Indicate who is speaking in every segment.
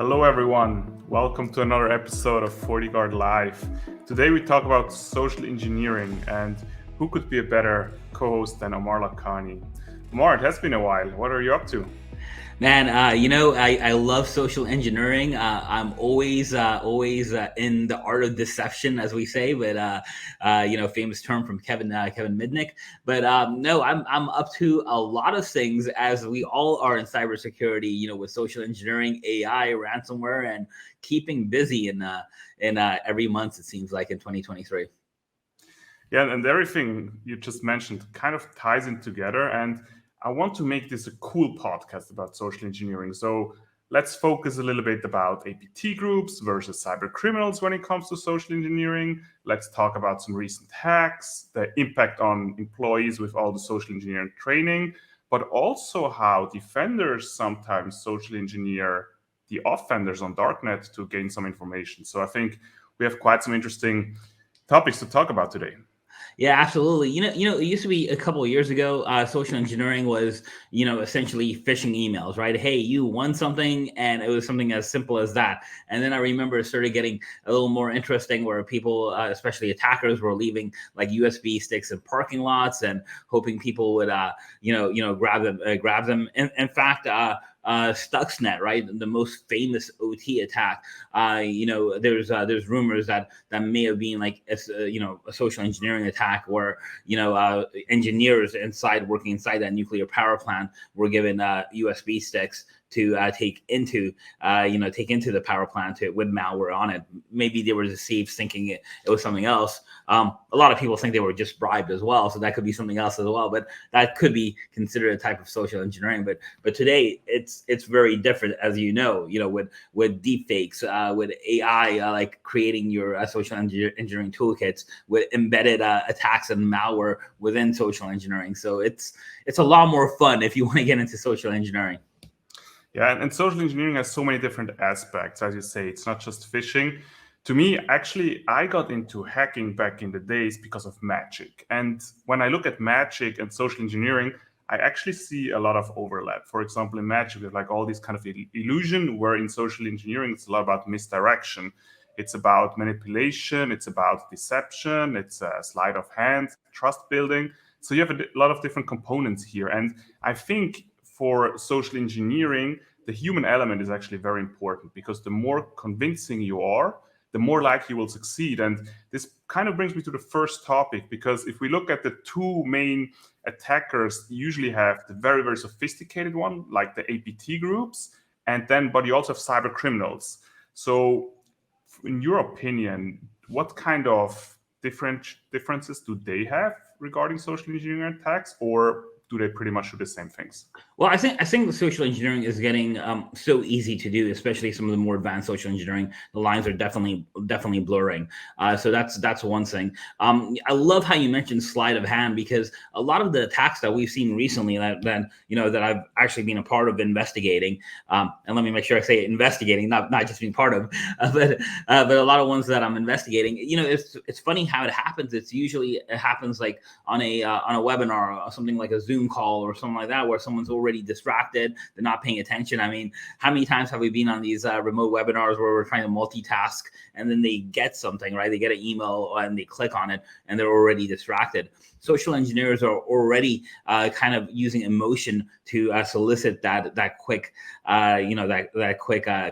Speaker 1: Hello, everyone. Welcome to another episode of FortiGuard Live. Today we talk about social engineering and who could be a better co-host than Aamir Lahkani. Aamir, it has been a while. What are you up to?
Speaker 2: Man, I love social engineering. I'm always in the art of deception, as we say, but famous term from Kevin Mitnick. But no, I'm up to a lot of things, as we all are in cybersecurity. With social engineering, AI, ransomware, and keeping busy in every month, it seems like, in 2023.
Speaker 1: Yeah, and everything you just mentioned kind of ties in together. And I want to make this a cool podcast about social engineering. So let's focus a little bit about APT groups versus cyber criminals when it comes to social engineering. Let's talk about some recent hacks, the impact on employees with all the social engineering training, but also how defenders sometimes social engineer the offenders on darknet to gain some information. So I think we have quite some interesting topics to talk about today.
Speaker 2: Yeah, absolutely. It used to be a couple of years ago, social engineering was, essentially phishing emails, right? Hey, you won something, and it was something as simple as that. And then I remember it started getting a little more interesting, where people, especially attackers, were leaving like USB sticks in parking lots and hoping people would, grab them. In fact, Stuxnet, right? The most famous OT attack. There's rumors that may have been like a social engineering attack where engineers working inside that nuclear power plant were given USB sticks to take into the power plant with malware on it. Maybe they were deceived thinking it was something else. A lot of people think they were just bribed as well, so that could be something else as well. But that could be considered a type of social engineering. But today it's very different, as you know. With deepfakes, with AI, like creating your social engineering toolkits with embedded attacks and malware within social engineering. So it's a lot more fun if you want to get into social engineering.
Speaker 1: Yeah, and social engineering has so many different aspects. As you say, it's not just phishing. To me, actually, I got into hacking back in the days because of magic. And when I look at magic and social engineering, I actually see a lot of overlap. For example, in magic, we have like all these kind of illusion, where in social engineering, it's a lot about misdirection. It's about manipulation, it's about deception, it's a sleight of hand, trust building. So you have a lot of different components here. And I think for social engineering, the human element is actually very important, because the more convincing you are, the more likely you will succeed. And this kind of brings me to the first topic, because if we look at the two main attackers, you usually have the very, very sophisticated one, like the APT groups, but you also have cyber criminals. So in your opinion, what kind of differences do they have regarding social engineering attacks, or do they pretty much do the same things?
Speaker 2: Well, I think the social engineering is getting so easy to do, especially some of the more advanced social engineering. The lines are definitely blurring. So that's one thing. I love how you mentioned sleight of hand, because a lot of the attacks that we've seen recently that I've actually been a part of investigating. And let me make sure I say investigating, not just being part of, but a lot of ones that I'm investigating. It's funny how it happens. It happens like on a webinar, or something like a Zoom call or something like that, where someone's already distracted, they're not paying attention. I mean, how many times have we been on these remote webinars where we're trying to multitask, and then they get something, right? They get an email and they click on it and they're already distracted. Social engineers are already kind of using emotion to solicit that quick,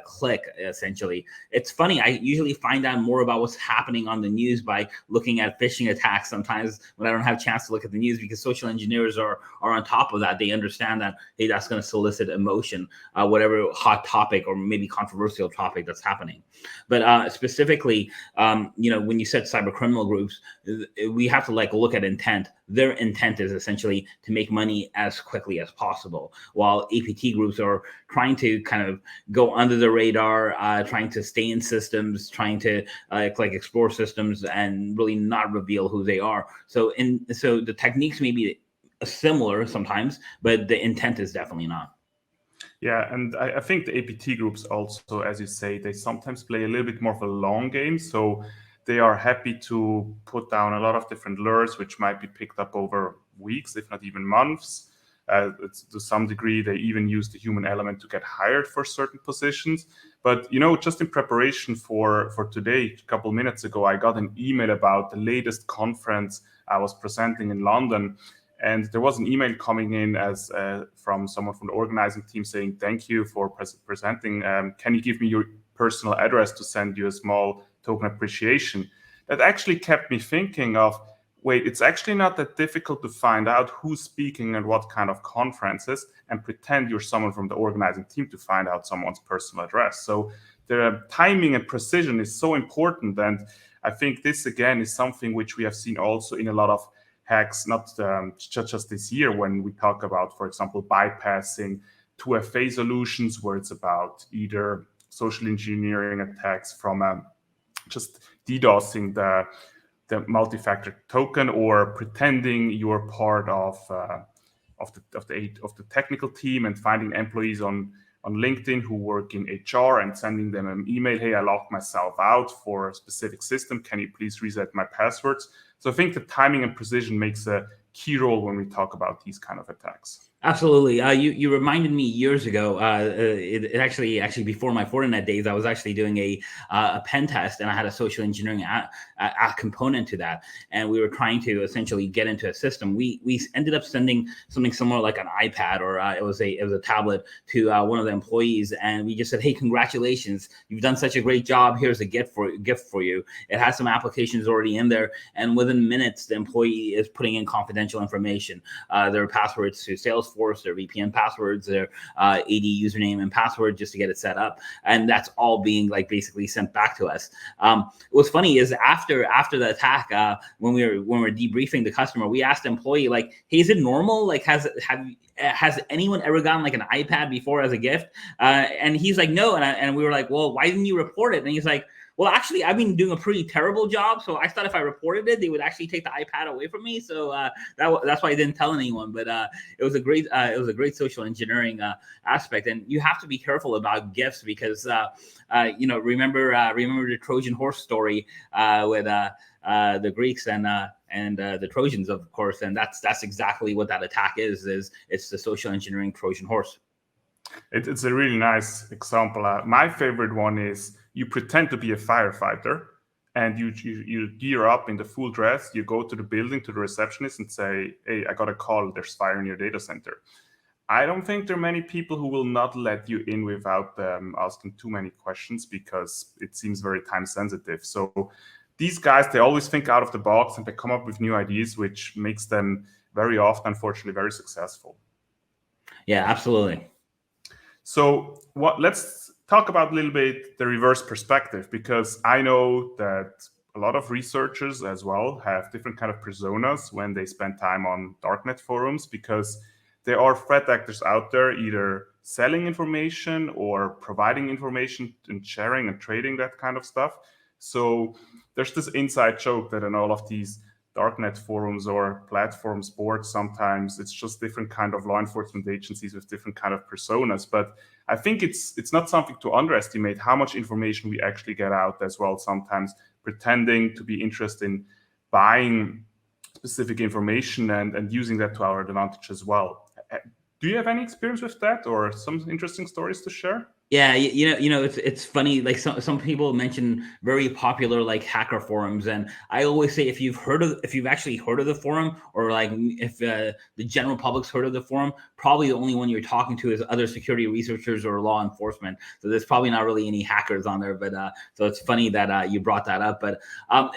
Speaker 2: click. Essentially, it's funny. I usually find out more about what's happening on the news by looking at phishing attacks. Sometimes when I don't have a chance to look at the news, because social engineers are on top of that. They understand that, hey, that's going to solicit emotion, whatever hot topic or maybe controversial topic that's happening. But specifically, when you said cyber criminal groups, we have to look at intent. Their intent is essentially to make money as quickly as possible, while APT groups are trying to kind of go under the radar, trying to stay in systems, trying to explore systems and really not reveal who they are. So the techniques may be similar sometimes, but the intent is definitely not.
Speaker 1: Yeah, and I think the APT groups also, as you say, they sometimes play a little bit more of a long game. So they are happy to put down a lot of different lures, which might be picked up over weeks, if not even months. To some degree, they even use the human element to get hired for certain positions. But just in preparation for today, a couple minutes ago, I got an email about the latest conference I was presenting in London. And there was an email coming in as from someone from the organizing team saying, "Thank you for presenting. Can you give me your personal address to send you a small token appreciation?" That actually kept me thinking of, wait, it's actually not that difficult to find out who's speaking at what kind of conferences and pretend you're someone from the organizing team to find out someone's personal address. So the timing and precision is so important. And I think this, again, is something which we have seen also in a lot of hacks, not just this year, when we talk about, for example, bypassing 2FA solutions, where it's about either social engineering attacks from just DDoSing the multi-factor token, or pretending you're part of the technical team and finding employees on LinkedIn who work in HR and sending them an email, "Hey, I locked myself out for a specific system. Can you please reset my passwords?" So I think the timing and precision makes a key role when we talk about these kind of attacks.
Speaker 2: Absolutely. You reminded me years ago. It actually before my Fortinet days, I was actually doing a pen test, and I had a social engineering a component to that, and we were trying to essentially get into a system. We ended up sending something similar, like an iPad, or it was a tablet, to one of the employees, and we just said, "Hey, congratulations! You've done such a great job. Here's a gift for you." It has some applications already in there, and within minutes, the employee is putting in confidential information, their passwords to Salesforce, their VPN passwords, their AD username and password, just to get it set up, and that's all being basically sent back to us. What's funny is after the attack, when we were debriefing the customer, we asked the employee, "Hey, is it normal? Has anyone ever gotten an iPad before as a gift?" And he's like, "No," and we were like, "Well, why didn't you report it?" And he's like, "Well, actually, I've been doing a pretty terrible job, so I thought if I reported it, they would actually take the iPad away from me. So that's why I didn't tell anyone." But it was a great social engineering aspect, and you have to be careful about gifts because remember the Trojan horse story with the Greeks and the Trojans, of course, and that's exactly what that attack is. It's the social engineering Trojan horse.
Speaker 1: It's a really nice example. My favorite one is, you pretend to be a firefighter and you gear up in the full dress. You go to the building, to the receptionist, and say, "Hey, I got a call. There's fire in your data center." I don't think there are many people who will not let you in without asking too many questions, because it seems very time sensitive. So these guys, they always think out of the box and they come up with new ideas, which makes them very often, unfortunately, very successful.
Speaker 2: Yeah, absolutely.
Speaker 1: So let's talk about a little bit the reverse perspective, because I know that a lot of researchers as well have different kind of personas when they spend time on darknet forums, because there are threat actors out there either selling information or providing information and sharing and trading that kind of stuff. So there's this inside joke that in all of these darknet forums or platforms, boards, sometimes it's just different kind of law enforcement agencies with different kind of personas. But I think it's not something to underestimate how much information we actually get out as well, sometimes pretending to be interested in buying specific information and using that to our advantage as well. Do you have any experience with that, or some interesting stories to share?
Speaker 2: Yeah, it's funny. Some people mention very popular hacker forums, and I always say, if you've actually heard of the forum, or if the general public's heard of the forum, probably the only one you're talking to is other security researchers or law enforcement. So there's probably not really any hackers on there. But so it's funny that you brought that up. But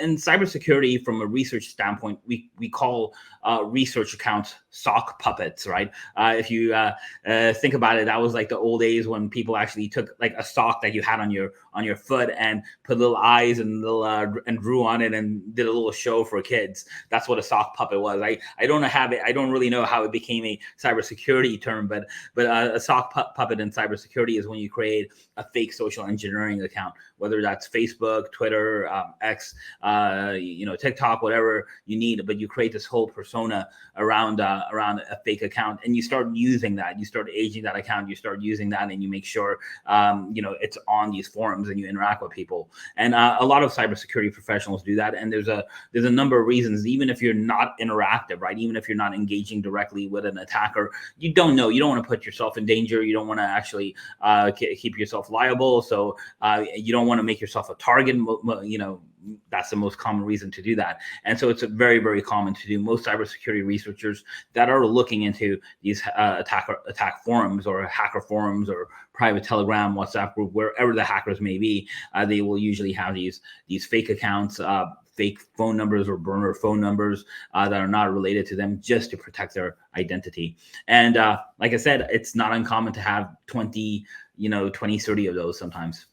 Speaker 2: in cybersecurity, from a research standpoint, we call research accounts sock puppets, right? If you think about it, that was the old days when people actually took a sock that you had on your foot and put little eyes and and drew on it and did a little show for kids. That's what a sock puppet was. I don't really know how it became a cybersecurity term, but a sock puppet in cybersecurity is when you create a fake social engineering account, whether that's Facebook, Twitter, X, TikTok, whatever you need, but you create this whole persona around a fake account, and you start using that. You start aging that account. You start using that, and you make sure it's on these forums and you interact with people. And a lot of cybersecurity professionals do that. And there's a number of reasons, even if you're not interactive, right? Even if you're not engaging directly with an attacker, you don't know. You don't want to put yourself in danger. You don't want to actually keep yourself liable. So you don't want to make yourself a target. That's the most common reason to do that. And so it's very, very common to do. Most cybersecurity researchers that are looking into these attack forums or hacker forums or private Telegram, WhatsApp group, wherever the hackers may be, they will usually have these fake accounts, fake phone numbers or burner phone numbers that are not related to them, just to protect their identity. And like I said, it's not uncommon to have 20, 30 of those sometimes.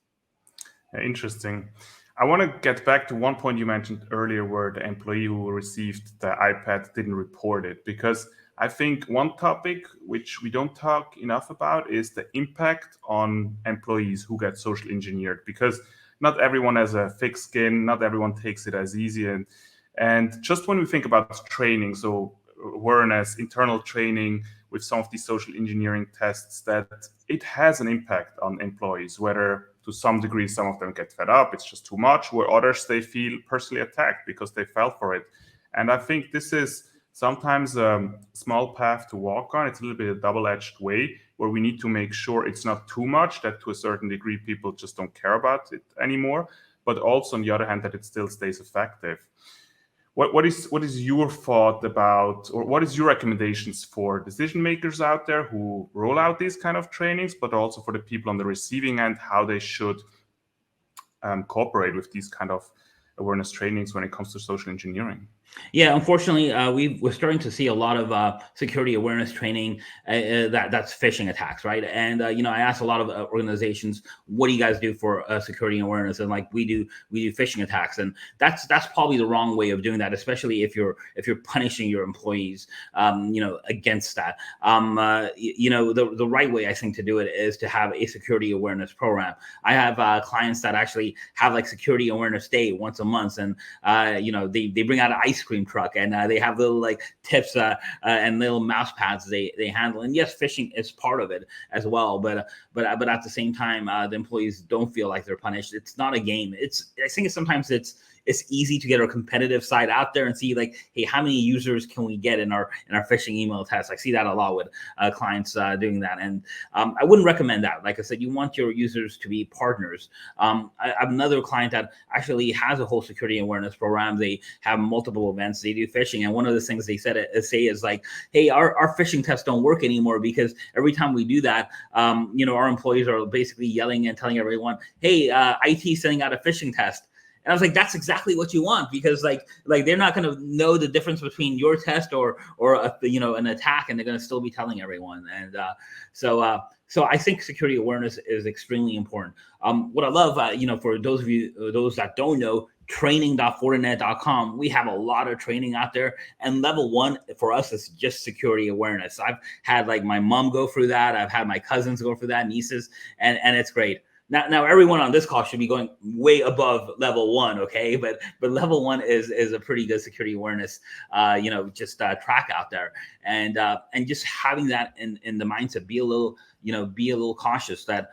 Speaker 1: Interesting. I want to get back to one point you mentioned earlier, where the employee who received the iPad didn't report it, because I think one topic which we don't talk enough about is the impact on employees who get social engineered, because not everyone has a thick skin, not everyone takes it as easy. And just when we think about training, so awareness, internal training with some of these social engineering tests, that it has an impact on employees, whether to some degree, some of them get fed up, it's just too much, where others, they feel personally attacked because they fell for it. And I think this is sometimes a small path to walk on. It's a little bit a double-edged way, where we need to make sure it's not too much, that to a certain degree people just don't care about it anymore, but also on the other hand, that it still stays effective. What is your thought about, or what is your recommendations for decision makers out there who roll out these kind of trainings, but also for the people on the receiving end, how they should cooperate with these kind of awareness trainings when it comes to social engineering?
Speaker 2: Yeah, unfortunately, we're starting to see a lot of security awareness training that's phishing attacks, right? And I asked a lot of organizations, "What do you guys do for security awareness?" And like, we do phishing attacks, and that's probably the wrong way of doing that, especially if you're punishing your employees, against that. The right way, I think, to do it is to have a security awareness program. I have clients that actually have like security awareness day once a month, and they bring out an ice cream truck, and they have little like tips and little mouse pads they handle. And yes, phishing is part of it as well, but at the same time, the employees don't feel like they're punished. It's not a game. I think sometimes it's easy to get our competitive side out there and see like, hey, how many users can we get in our phishing email test? I see that a lot with clients doing that, and I wouldn't recommend that. Like I said, you want your users to be partners. I have another client that actually has a whole security awareness program. They have multiple events. They do phishing, and one of the things they say is like, hey, our phishing tests don't work anymore, because every time we do that, our employees are basically yelling and telling everyone, hey, IT sending out a phishing test. And I was like, that's exactly what you want, because like they're not going to know the difference between your test or an attack, and they're going to still be telling everyone. And so I think security awareness is extremely important. What I love, for those of you, those that don't know, training.fortinet.com, we have a lot of training out there, and level 1 for us is just security awareness. I've had like my mom go through that. I've had my cousins go through that, nieces, and it's great. Now, everyone on this call should be going way above level 1, okay? But level 1 is a pretty good security awareness, track out there, and just having that in the mindset, be a little cautious that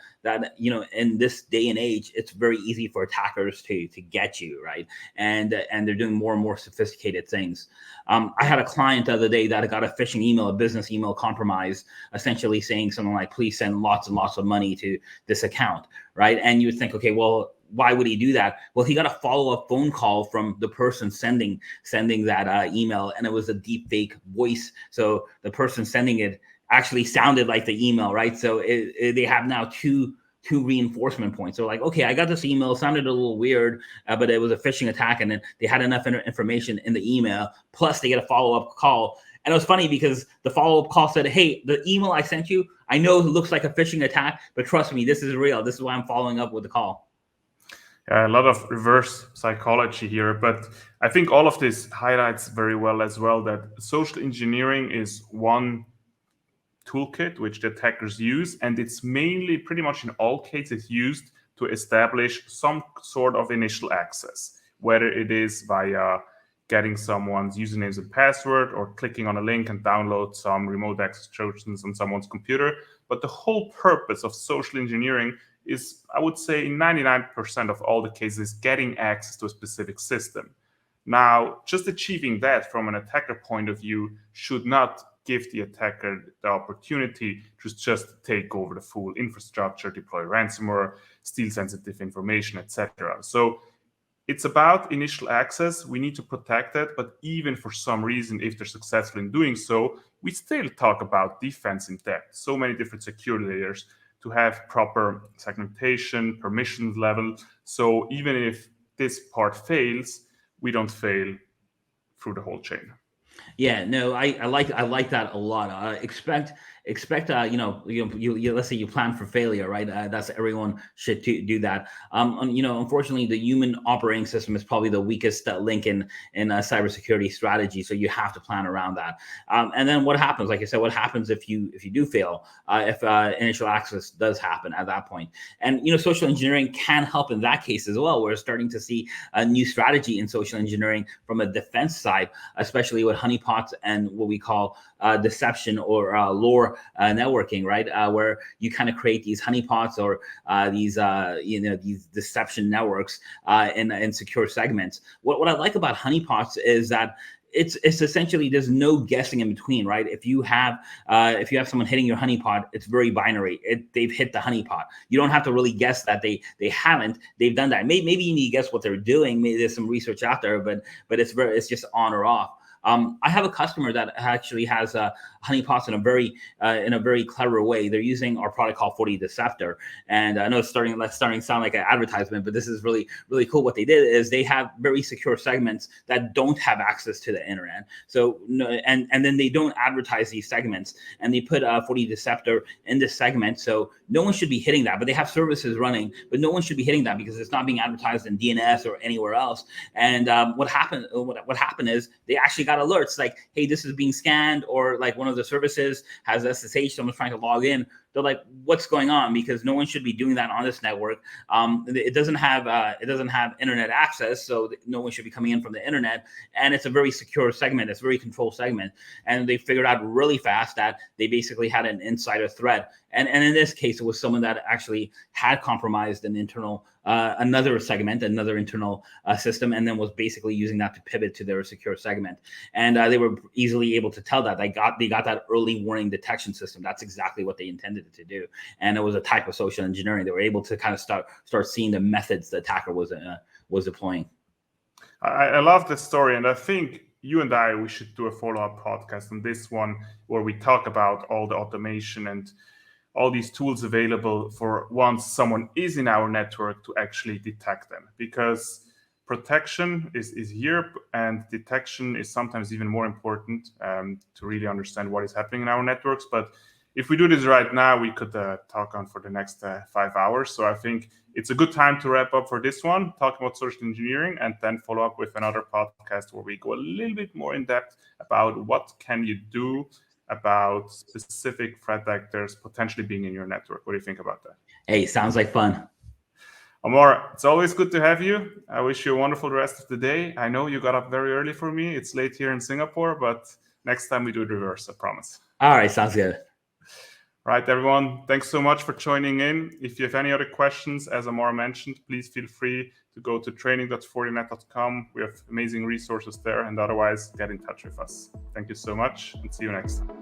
Speaker 2: in this day and age, it's very easy for attackers to get you, right? And they're doing more and more sophisticated things. I had a client the other day that got a phishing email, a business email compromise, essentially saying something like, please send lots and lots of money to this account, right? And you would think, okay, well, why would he do that? Well, he got a follow-up phone call from the person sending that email, and it was a deep fake voice. So the person sending it actually sounded like the email, right? So they have now two reinforcement points. So like, okay, I got this email, sounded a little weird, but it was a phishing attack, and then they had enough information in the email, plus they get a follow-up call. And it was funny because the follow-up call said, hey, the email I sent you, I know it looks like a phishing attack, but trust me, this is real. This is why I'm following up with the call.
Speaker 1: A lot of reverse psychology here, but I think all of this highlights very well as well that social engineering is one toolkit which the attackers use, and it's mainly, pretty much in all cases, used to establish some sort of initial access, whether it is via getting someone's usernames and password, or clicking on a link and download some remote access Trojans on someone's computer. But the whole purpose of social engineering is, I would say, in 99% of all the cases, getting access to a specific system. Now, just achieving that from an attacker point of view should not give the attacker the opportunity to just take over the full infrastructure, deploy ransomware, steal sensitive information, etc. So it's about initial access. We need to protect that, but even for some reason, if they're successful in doing so, we still talk about defense in depth. So many different security layers to have proper segmentation, permissions level. So even if this part fails, we don't fail through the whole chain.
Speaker 2: Yeah, no, I like that a lot. Expect you let's say you plan for failure, right? That's everyone should do that. Unfortunately, the human operating system is probably the weakest link in cybersecurity strategy. So you have to plan around that. And then what happens? Like I said, what happens if you do fail? If initial access does happen at that point? And social engineering can help in that case as well. We're starting to see a new strategy in social engineering from a defense side, especially with honeypots and what we call deception or lore networking, right? Where you kind of create these honeypots or these deception networks in secure segments. What I like about honeypots is that it's essentially, there's no guessing in between, right? If you have someone hitting your honeypot, it's very binary. They've hit the honeypot. You don't have to really guess that they haven't. They've done that. Maybe you need to guess what they're doing. Maybe there's some research out there, but it's just on or off. I have a customer that actually has honeypots in a very clever way. They're using our product called FortiDeceptor, and I know it's starting to sound like an advertisement, but this is really, really cool. What they did is they have very secure segments that don't have access to the internet. So and then they don't advertise these segments, and they put FortiDeceptor in this segment, so no one should be hitting that. But they have services running, but no one should be hitting that because it's not being advertised in DNS or anywhere else. And what happened is they actually got alerts like, hey, this is being scanned, or like one of the services has SSH, someone's trying to log in. They're like, what's going on? Because no one should be doing that on this network. It doesn't have internet access, so no one should be coming in from the internet. And it's a very secure segment. It's a very controlled segment. And they figured out really fast that they basically had an insider threat. And in this case, it was someone that actually had compromised an internal another segment, another internal system, and then was basically using that to pivot to their secure segment. And they were easily able to tell that they got that early warning detection system. That's exactly what they intended it to do. And it was a type of social engineering. They were able to kind of start seeing the methods the attacker was deploying.
Speaker 1: I love this story, and I think you and we should do a follow-up podcast on this one where we talk about all the automation and all these tools available for once someone is in our network to actually detect them. Because protection is here, and detection is sometimes even more important to really understand what is happening in our networks. But if we do this right now, we could talk on for the next 5 hours. So I think it's a good time to wrap up for this one, talk about social engineering, and then follow up with another podcast where we go a little bit more in depth about what can you do about specific threat actors potentially being in your network. What do you think about that?
Speaker 2: Hey, sounds like fun.
Speaker 1: Aamir, it's always good to have you. I wish you a wonderful rest of the day. I know you got up very early for me. It's late here in Singapore, but next time we do it reverse, I promise.
Speaker 2: All right, sounds good.
Speaker 1: Right, everyone. Thanks so much for joining in. If you have any other questions, as Aamir mentioned, please feel free to go to training.fortinet.com. We have amazing resources there, and otherwise get in touch with us. Thank you so much, and see you next time.